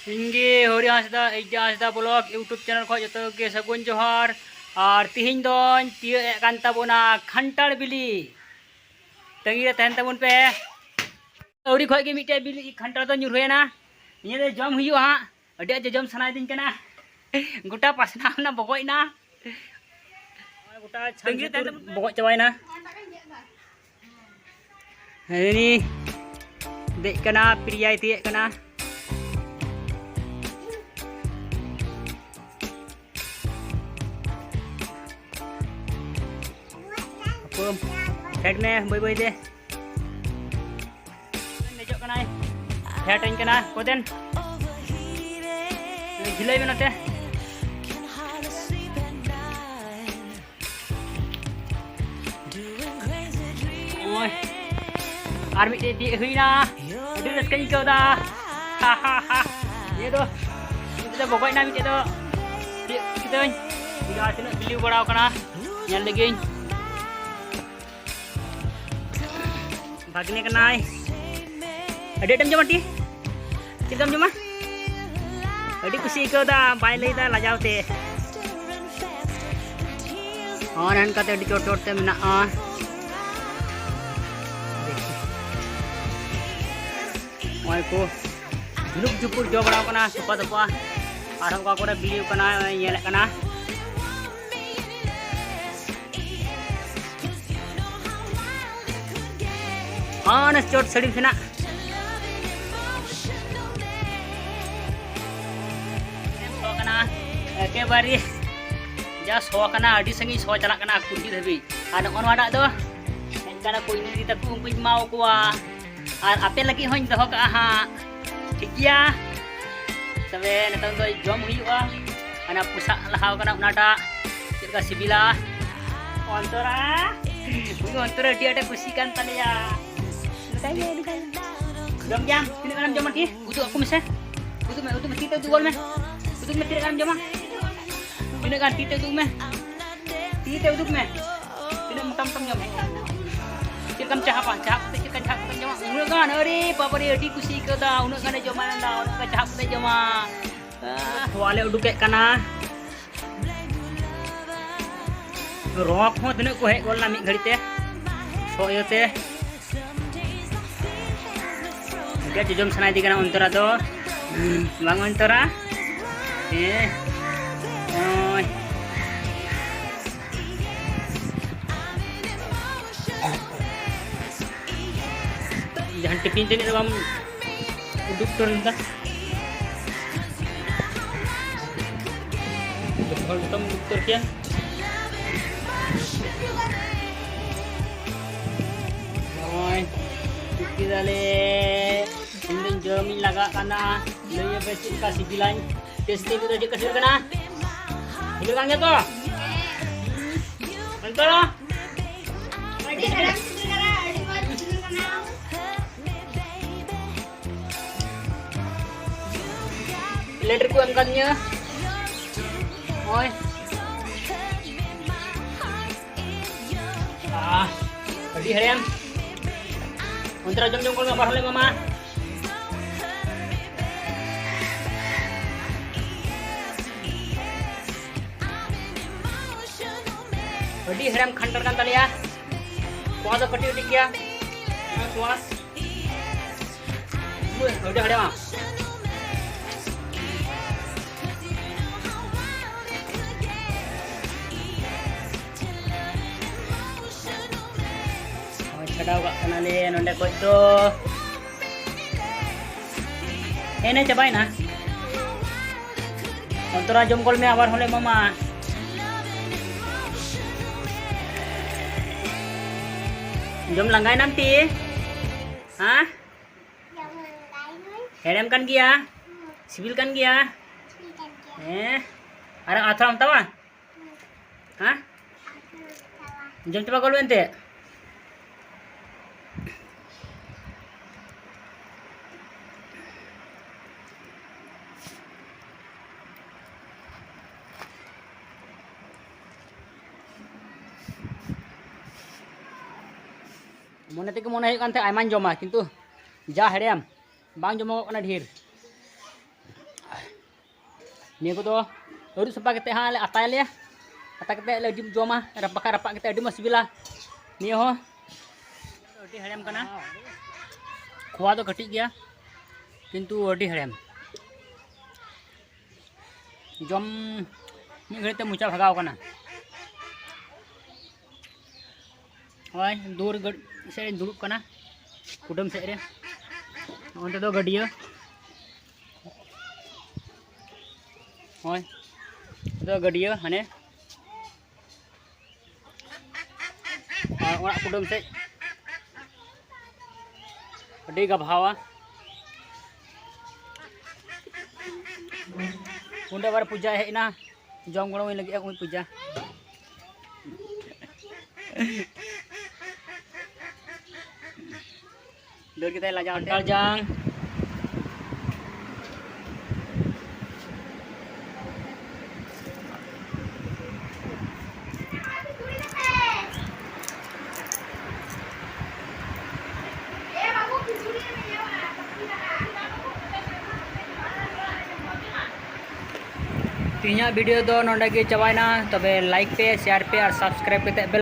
इंगे हरि हांसदा एजा Hansda blog YouTube channel खो जो के सगुन जोहार और तिहिन दोन तियो कान ताबोना खंटार बिली तंगी रे तहन ताबोन पे औरी खो के मिटे बिली खंटार दो ᱧᱩᱨᱦᱮᱱᱟ निये दे जम हुयुआ हां अडे जे जम सनाय दिन कना गोटा पासना ना बगोयना गोटा तंगी रे तहन बगो चबायना हेनी दे कना प्रियाय तिये कना हेड में बई बई दे नेजो कनाय हेड इन कना कोदेन झिलाई में नते ओय आर मिटे दी हुईना अडी रस्कई कोदा हा हा हा ये दो बगोयना मिटे दो कितोñ दिगा तिना बिली बड़ाव कना ñal legiñ भागने का नाय अडे डम जमाटी चिदम जमा अडी कुसी को दा बाय लेदा लाजावते और हन काते अडी चोट चोट ते मेना ओय को झुनुक झुपुर जो बड़ा कना सुपा दपा आरम का कोरे बिलिव कना येले कना नस चोट सड़ी फिना के बारी जा सो कना अडी संगी सो चला कना कुर्दी धबी आर नोनवाडा दो एनकाना कोई नी तक उनको माव कोआ आर आपे लगी होñ दहो का हा ठीक गया तबे नतंग दो जम हुयुआ अना पुसा लहाव कना उनाटा चिका सिबिला अंतरा अडी अटे खुशी kan तलिया jam jam ini kan jam mati utuk aku mese utuk mesti tu gol me utuk mesti kan jam ini kan tite tu me tite utuk me ini mutam jam cikam cah apa cah cikam cah jam unak kan ari papa ri adi kusi ke da unak kan jam mana da unak cah te jam wale uduk ke kana rock ho tine ko he gol na mi ghadi te so yote क्या जम सनाई दी अंतरा तो बांग अंतरा जहाँ tiffin तेनी तो हम उडुक तो नंदा जब तुम उडुक तो क्या dale indin jami laga kana leye besi kasih bilang testi itu aja kasih kana bilangnya to antara letter ku angkatnya oi tadi harian Antara jam-jam kalau nggak boleh mama. Jadi heram kantor kan tali ya. Kuasa kecil dik ya. Kuas. Udah ada mah. Kadau kak kenali nonde ko itu ini cobain na antara jongkol me abar hole mama jom langgai nanti hah herem kan gia sibil kan gia arang atram tawa hah jom coba kalau ente mone teke mone huyuk kan te ayman joma kintu ja heream bang jomo kana dhir Ni ko to urut sapa kete ha le atai le ata kete le dim joma rapak kete adi masbila ni ho adi herem kana khwa do kati gya किंतु अडी हेड़म जम मिद घड़ी मुचा भगाव कना और दूर से दुड़ुब कना कुटुम सेज रे ओंते दो गडिया दो गडिया हाने और ओड़ा कुटुम सेज अडी गभावा उन्डे बार पूजा हेना जम गड़ो लगे पूजा दर kita lajang lajang तीन वीडियो दो नोंडे गे चबायना तबे लाइक पे शेयर पे और सब्सक्राइब पे